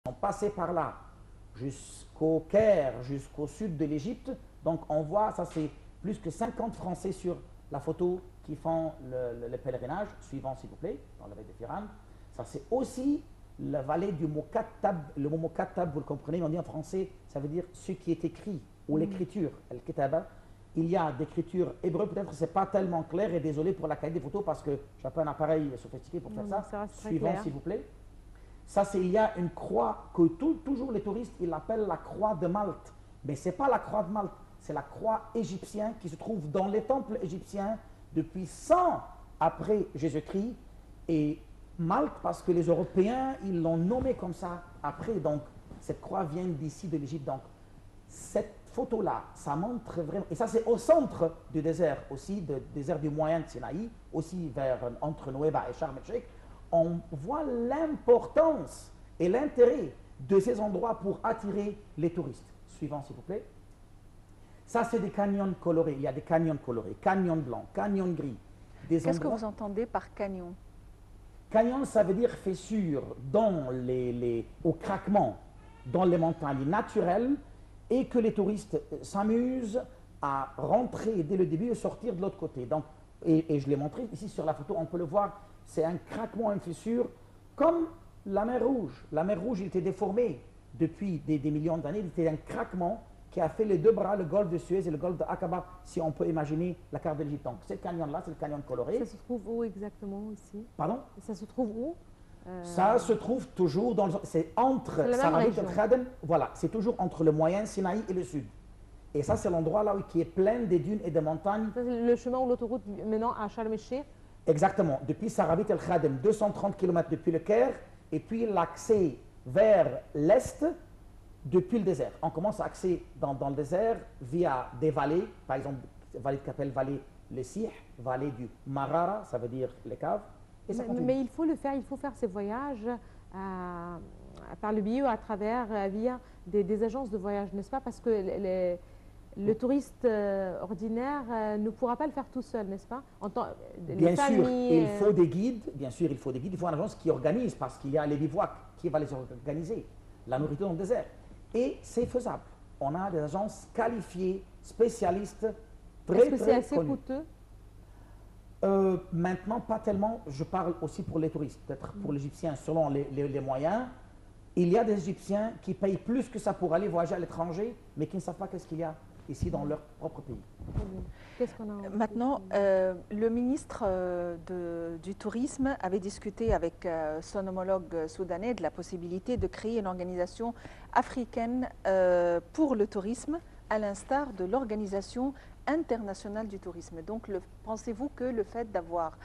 sont passés par là jusqu'au Caire, jusqu'au sud de l'Égypte. Donc on voit, ça c'est plus que 50 Français sur la photo qui font le pèlerinage. Suivant s'il vous plaît, dans la vallée de Firan. Ça c'est aussi la vallée du Mukattab. Le mot Mukattab, vous le comprenez, on dit en français, ça veut dire ce qui est écrit, ou l'écriture, al-kitaba. Il y a d'écriture hébreu, peut-être c'est pas tellement clair, et désolé pour la qualité des photos parce que j'ai pas un appareil sophistiqué pour faire ça. Suivant s'il vous plaît. Ça, c'est il y a une croix que toujours les touristes, ils l'appellent la croix de Malte. Mais ce n'est pas la croix de Malte, c'est la croix égyptienne qui se trouve dans les temples égyptiens depuis 100 après Jésus-Christ. Et Malte, parce que les Européens, ils l'ont nommé comme ça après. Donc, cette croix vient d'ici, de l'Égypte. Donc, cette photo-là, ça montre vraiment... Et ça, c'est au centre du désert aussi, du désert du Moyen de Sinaï, aussi entre Nouéba et Sharm el-Sheikh. On voit l'importance et l'intérêt de ces endroits pour attirer les touristes. Suivant, s'il vous plaît. Ça, c'est des canyons colorés. Il y a des canyons colorés, canyons blancs, canyons gris. Qu'est-ce que vous entendez par canyon? Canyon, ça veut dire fissure au craquement dans les montagnes naturelles et que les touristes s'amusent à rentrer dès le début et sortir de l'autre côté. Donc, et je l'ai montré ici sur la photo, on peut le voir, c'est un craquement, une fissure, comme la mer Rouge. La mer Rouge, il était déformé depuis des millions d'années, il était un craquement qui a fait les deux bras, le golfe de Suez et le golfe d'Aqaba, si on peut imaginer la carte de l'Égypte. Donc, ce canyon-là, c'est le canyon coloré. Ça se trouve où exactement ici? Pardon? Ça se trouve où? Ça se trouve toujours dans c'est entre Sarabit et Khadem, voilà, c'est toujours entre le Moyen Sinaï et le Sud. Et ça, c'est l'endroit là qui est plein des dunes et des montagnes. Le chemin ou l'autoroute menant à Sharm el-Sheikh? Exactement, depuis Sarabit el Khadem, 230 km depuis le Caire, et puis l'accès vers l'est depuis le désert. On commence à accéder dans le désert via des vallées, par exemple, vallée qui s'appelle vallée le Sih, vallée du Marara, ça veut dire les caves. Mais il faut le faire, il faut faire ces voyages par le biais ou à travers, via des agences de voyage, n'est-ce pas? Parce que le touriste ordinaire ne pourra pas le faire tout seul, n'est-ce pas? Bien sûr, il faut des guides, bien sûr, il faut des guides, il faut une agence qui organise, parce qu'il y a les bivouacs qui va les organiser, la nourriture dans le désert. Et c'est faisable. On a des agences qualifiées, spécialistes, très, Est-ce que c'est assez coûteux? Maintenant, pas tellement. Je parle aussi pour les touristes, peut-être pour l'Égyptien, selon les moyens. Il y a des Égyptiens qui payent plus que ça pour aller voyager à l'étranger, mais qui ne savent pas qu'est-ce qu'il y a ici dans leur propre pays. Qu'est-ce qu'on a Maintenant, le ministre du Tourisme avait discuté avec son homologue soudanais de la possibilité de créer une organisation africaine pour le tourisme, à l'instar de l'Organisation internationale du tourisme. Donc, pensez-vous que le fait d'avoir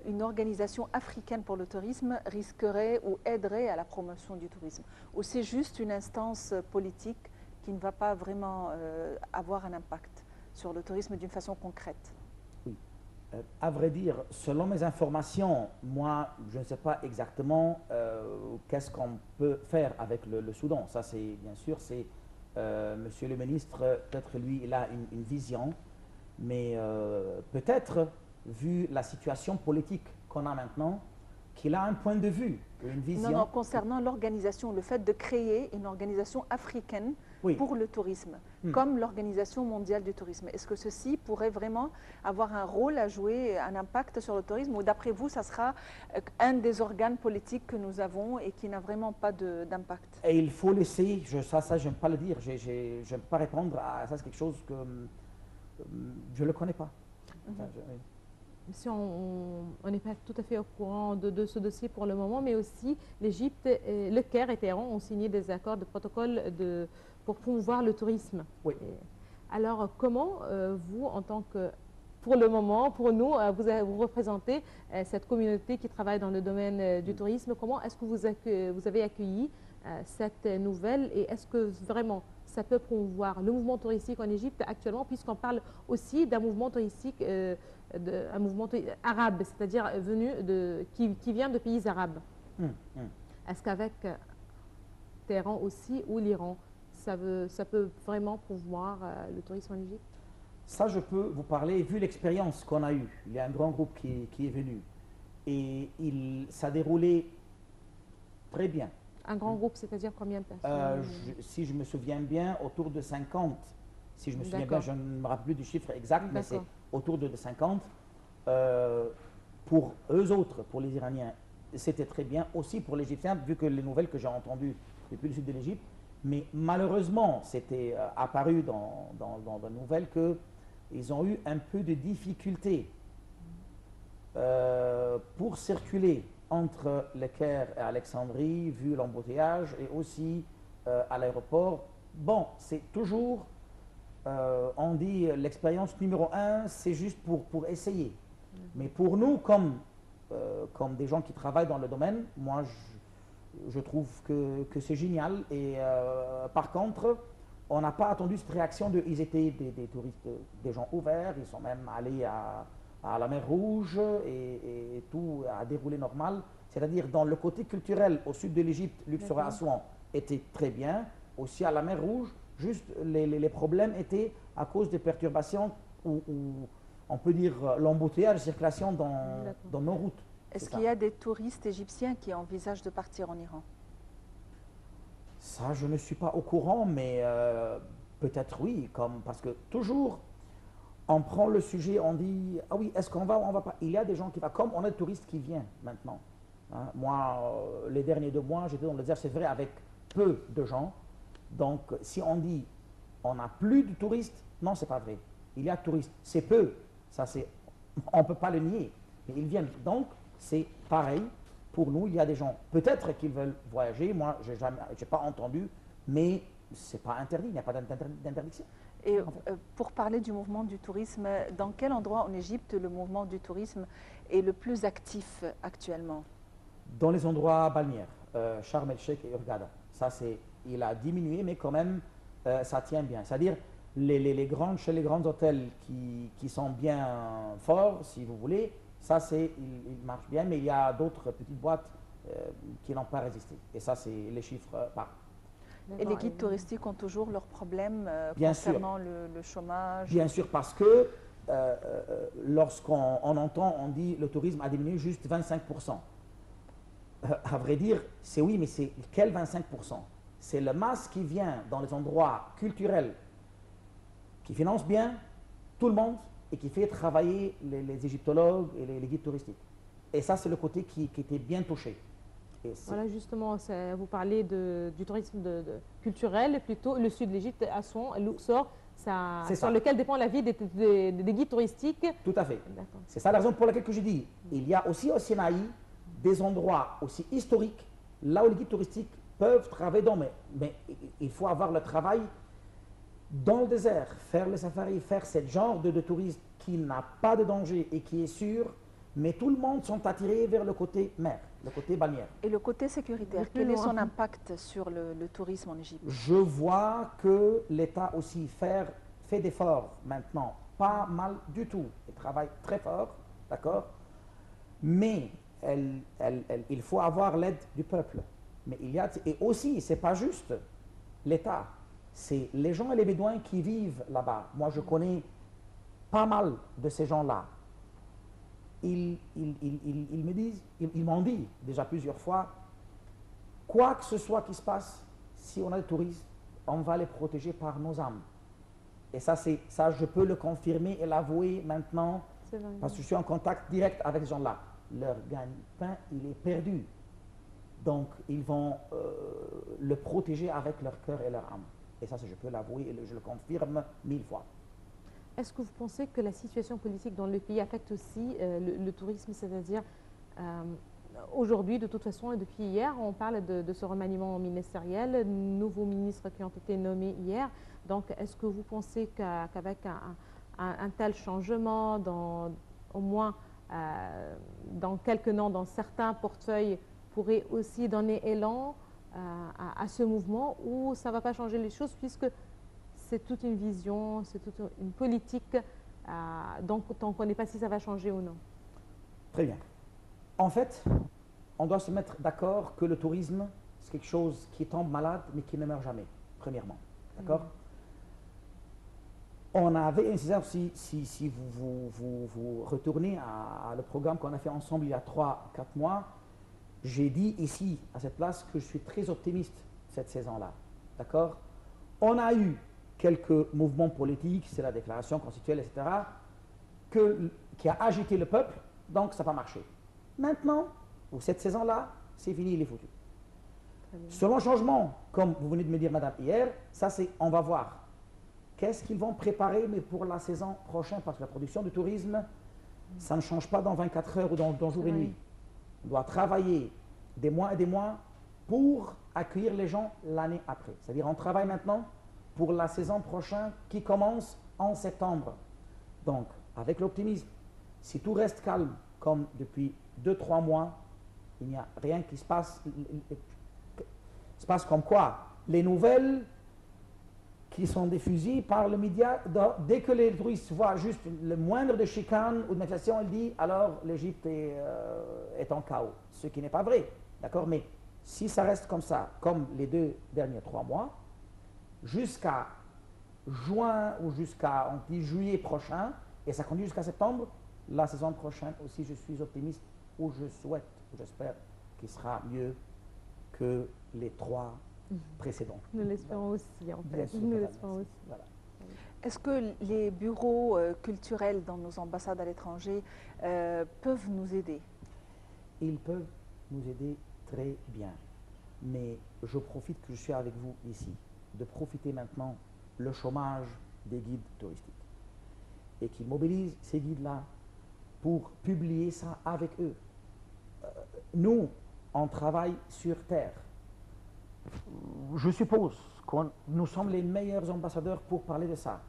une organisation africaine pour le tourisme risquerait ou aiderait à la promotion du tourisme? Ou c'est juste une instance politique qui ne va pas vraiment avoir un impact sur le tourisme d'une façon concrète? Oui. À vrai dire, selon mes informations, moi, je ne sais pas exactement qu'est-ce qu'on peut faire avec le Soudan. Ça, c'est bien sûr, c'est Monsieur le ministre, peut-être lui, il a une vision, mais peut-être, vu la situation politique qu'on a maintenant, qu'il a un point de vue, une vision. Non, concernant l'organisation, le fait de créer une organisation africaine pour le tourisme, comme l'Organisation mondiale du tourisme. Est-ce que ceci pourrait vraiment avoir un rôle à jouer, un impact sur le tourisme, ou d'après vous, ça sera un des organes politiques que nous avons et qui n'a vraiment pas d'impact? Et il faut laisser, ça je n'aime pas le dire, je n'aime pas répondre à ça, c'est quelque chose que je ne le connais pas. Si on n'est pas tout à fait au courant de ce dossier pour le moment, mais aussi l'Égypte, le Caire et Téhéran ont signé des accords de protocole pour promouvoir le tourisme. Oui. Alors, comment vous, en tant que, pour le moment, pour nous, vous représentez cette communauté qui travaille dans le domaine du tourisme, comment est-ce que vous avez accueilli cette nouvelle et est-ce que vraiment ça peut promouvoir le mouvement touristique en Égypte actuellement, puisqu'on parle aussi d'un mouvement touristique, un mouvement arabe, c'est-à-dire qui vient de pays arabes. Est-ce qu'avec Téhéran aussi ou l'Iran, ça peut vraiment promouvoir le tourisme en Égypte? Ça, je peux vous parler, vu l'expérience qu'on a eue. Il y a un grand groupe qui est venu et ça a déroulé très bien. Un grand groupe, c'est-à-dire combien de personnes? Si je me souviens bien, autour de 50. Si je me souviens bien, je ne me rappelle plus du chiffre exact, mais c'est autour de 50. Pour eux autres, pour les Iraniens, c'était très bien. Aussi pour l'Égyptien, vu que les nouvelles que j'ai entendues depuis le sud de l'Égypte, mais malheureusement, c'était apparu dans les nouvelles qu'ils ont eu un peu de difficultés pour circuler entre le Caire et Alexandrie, vu l'embouteillage, et aussi à l'aéroport. Bon, c'est toujours, on dit, l'expérience numéro 1, c'est juste pour essayer. Mais pour nous, comme des gens qui travaillent dans le domaine, moi, je trouve que c'est génial. Et par contre, on n'a pas attendu cette réaction ils étaient des touristes, des gens ouverts, ils sont même allés à la mer Rouge et tout a déroulé normal. C'est-à-dire dans le côté culturel au sud de l'Égypte, Luxor et Assouan était très bien. Aussi à la mer Rouge, juste les problèmes étaient à cause des perturbations ou on peut dire l'embouteillage, la circulation dans nos routes. Est-ce qu'il y a des touristes égyptiens qui envisagent de partir en Iran? Ça, je ne suis pas au courant, mais peut-être oui, parce que toujours, on prend le sujet, on dit, ah oui, est-ce qu'on va ou on ne va pas? Il y a des gens qui vont, comme on a des touristes qui viennent maintenant. Hein. Moi, les derniers 2 mois, j'étais dans le désert, c'est vrai, avec peu de gens. Donc, si on dit, on n'a plus de touristes, non, c'est pas vrai. Il y a de touristes, c'est peu. Ça, on ne peut pas le nier, mais ils viennent. Donc, c'est pareil pour nous. Il y a des gens, peut-être qu'ils veulent voyager. Moi, je n'ai pas entendu, mais ce n'est pas interdit. Il n'y a pas d'interdiction. Et pour parler du mouvement du tourisme, dans quel endroit en Égypte le mouvement du tourisme est le plus actif actuellement? Dans les endroits balnéaires, Sharm el-Sheikh et Hurghada. Ça, il a diminué, mais quand même, ça tient bien. C'est-à-dire, chez les grands hôtels qui sont bien forts, si vous voulez, ça, il marche bien, mais il y a d'autres petites boîtes qui n'ont pas résisté. Et ça, c'est les chiffres parlent. Et les guides touristiques ont toujours leurs problèmes concernant le chômage? Bien sûr, parce que lorsqu'on entend, on dit le tourisme a diminué juste 25%. À vrai dire, c'est oui, mais c'est quel 25%? C'est le masse qui vient dans les endroits culturels, qui finance bien tout le monde et qui fait travailler les égyptologues et les guides touristiques. Et ça, c'est le côté qui était bien touché. Voilà, justement, vous parlez du tourisme culturel, plutôt le sud de l'Égypte, Assouan, Luxor, sur lequel dépend la vie des guides touristiques. Tout à fait. C'est ça la raison pour laquelle je dis, il y a aussi au Sinaï des endroits aussi historiques, là où les guides touristiques peuvent travailler dans, mais il faut avoir le travail dans le désert, faire le safari, faire ce genre de tourisme qui n'a pas de danger et qui est sûr, mais tout le monde sont attirés vers le côté mer, le côté balnéaire. Et le côté sécuritaire, quel est son impact sur le tourisme en Égypte? Je vois que l'État aussi fait d'efforts maintenant, pas mal du tout. Il travaille très fort, d'accord, mais il faut avoir l'aide du peuple. Mais et aussi, ce n'est pas juste l'État, c'est les gens et les Bédouins qui vivent là-bas. Moi, je connais pas mal de ces gens-là. Ils me disent, ils m'ont dit déjà plusieurs fois, quoi que ce soit qui se passe, si on a des touristes, on va les protéger par nos âmes. Et ça, je peux le confirmer et l'avouer maintenant, parce que je suis en contact direct avec ces gens-là. Leur gagne-pain, il est perdu. Donc, ils vont le protéger avec leur cœur et leur âme. Et ça, je peux l'avouer et je le confirme 1000 fois. Est-ce que vous pensez que la situation politique dans le pays affecte aussi le tourisme, c'est-à-dire aujourd'hui, de toute façon, et depuis hier, on parle de ce remaniement ministériel, nouveaux ministres qui ont été nommés hier. Donc, est-ce que vous pensez qu'avec un tel changement, au moins dans quelques noms, dans certains portefeuilles, pourrait aussi donner élan à ce mouvement, ou ça ne va pas changer les choses puisque c'est toute une vision, c'est toute une politique, donc on ne connaît pas si ça va changer ou non. Très bien. En fait, on doit se mettre d'accord que le tourisme, c'est quelque chose qui tombe malade, mais qui ne meurt jamais, premièrement. D'accord? On avait un si vous retournez à le programme qu'on a fait ensemble il y a 3-4 mois, j'ai dit ici, à cette place, que je suis très optimiste cette saison-là. D'accord? On a eu quelques mouvements politiques, c'est la déclaration constitutionnelle, etc., qui a agité le peuple, donc ça n'a pas marché. Maintenant, pour cette saison-là, c'est fini, il est foutu. Selon changement, comme vous venez de me dire, madame, hier, ça c'est, on va voir. Qu'est-ce qu'ils vont préparer, mais pour la saison prochaine, parce que la production du tourisme, ça ne change pas dans 24 heures ou dans jour et nuit. On doit travailler des mois et des mois pour accueillir les gens l'année après. C'est-à-dire, on travaille maintenant pour la saison prochaine qui commence en septembre. Donc, avec l'optimisme, si tout reste calme, comme depuis 2-3 mois, il n'y a rien qui se passe. Se passe comme quoi les nouvelles qui sont diffusées par le média, dès que les touristes voient juste le moindre de chicane ou de manifestation, ils disent alors l'Égypte est en chaos. Ce qui n'est pas vrai. D'accord? Mais si ça reste comme ça, comme les 2 derniers 3 mois, jusqu'à juin ou jusqu'à juillet prochain, et ça conduit jusqu'à septembre, la saison prochaine aussi, je suis optimiste, ou je souhaite, ou j'espère qu'il sera mieux que les 3 précédents. Nous l'espérons aussi, en fait. Bien sûr, Nous madame, l'espérons merci. aussi. Voilà. Est-ce que les bureaux culturels dans nos ambassades à l'étranger peuvent nous aider? Ils peuvent nous aider très bien. Mais je profite que je suis avec vous ici, de profiter maintenant le chômage des guides touristiques. Et qu'ils mobilisent ces guides-là pour publier ça avec eux. Nous, on travaille sur terre. Je suppose que nous sommes les meilleurs ambassadeurs pour parler de ça.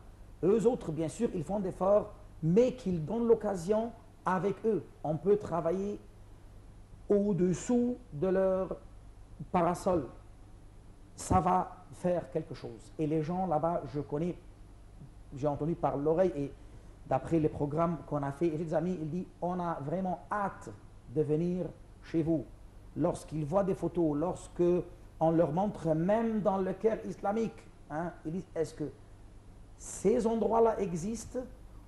Eux autres, bien sûr, ils font d'efforts, mais qu'ils donnent l'occasion avec eux. On peut travailler au-dessous de leur parasol. Ça va faire quelque chose. Et les gens là-bas, je connais, j'ai entendu par l'oreille et d'après les programmes qu'on a fait, et j'ai des amis, ils disent on a vraiment hâte de venir chez vous. Lorsqu'ils voient des photos, lorsque on leur montre même dans le Caire islamique, hein, ils disent est-ce que ces endroits-là existent?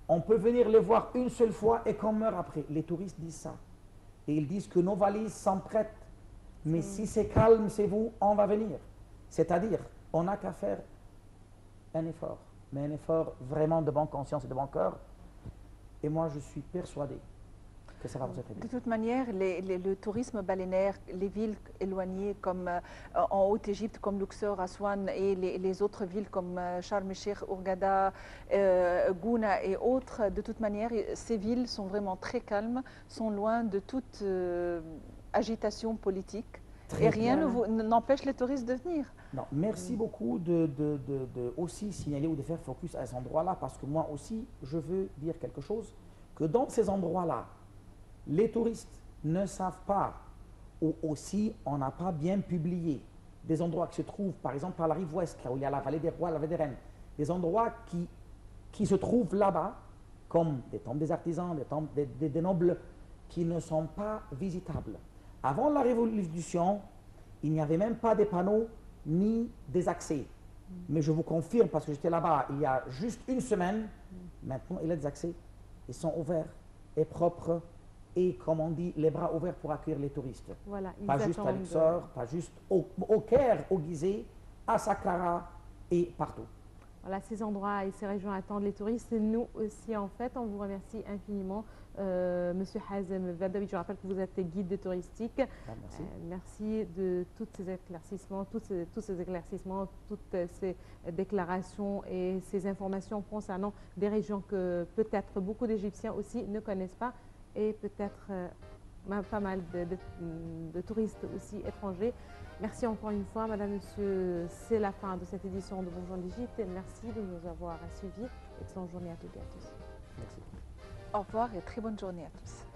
On peut venir les voir une seule fois et qu'on meurt après. Les touristes disent ça. Et ils disent que nos valises sont prêtes. Mais si c'est calme, c'est vous, on va venir. C'est-à-dire, on n'a qu'à faire un effort. Mais un effort vraiment de bonne conscience et de bon cœur. Et moi, je suis persuadé que ça va vous être aidé. De toute manière, le tourisme balénaire, les villes éloignées comme en Haute-Égypte, comme Luxor, Aswan et les autres villes comme Sharm el-Sheikh, Hurghada, Gouna et autres, de toute manière, ces villes sont vraiment très calmes, sont loin de toute agitation politique. Très et rien bien. n'empêche les touristes de venir. Non, merci beaucoup de aussi signaler ou de faire focus à ces endroits-là, parce que moi aussi, je veux dire quelque chose, que dans ces endroits-là, les touristes ne savent pas, ou aussi on n'a pas bien publié des endroits qui se trouvent, par exemple, par la rive ouest, là où il y a la vallée des rois, la vallée des reines, des endroits qui se trouvent là-bas, comme des tombes des artisans, des tombes des nobles, qui ne sont pas visitables. Avant la Révolution, il n'y avait même pas des panneaux ni des accès. Mais je vous confirme, parce que j'étais là-bas il y a juste une semaine, maintenant il y a des accès. Ils sont ouverts et propres et, comme on dit, les bras ouverts pour accueillir les touristes. Voilà, ils pas juste à attendent, Luxor, pas juste au Caire, au Gizeh, à Saqqara et partout. Voilà, ces endroits et ces régions attendent les touristes. Et nous aussi, en fait, on vous remercie infiniment, Monsieur Hazem Verdawi. Je rappelle que vous êtes guide touristique. Merci. Merci de tous ces éclaircissements, toutes ces déclarations et ces informations concernant des régions que peut-être beaucoup d'Égyptiens aussi ne connaissent pas et peut-être pas mal de touristes aussi étrangers. Merci encore une fois, Madame, Monsieur. C'est la fin de cette édition de Bonjour l'Égypte. Merci de nous avoir suivis. Excellente journée à toutes et à tous. Merci. Au revoir et très bonne journée à tous.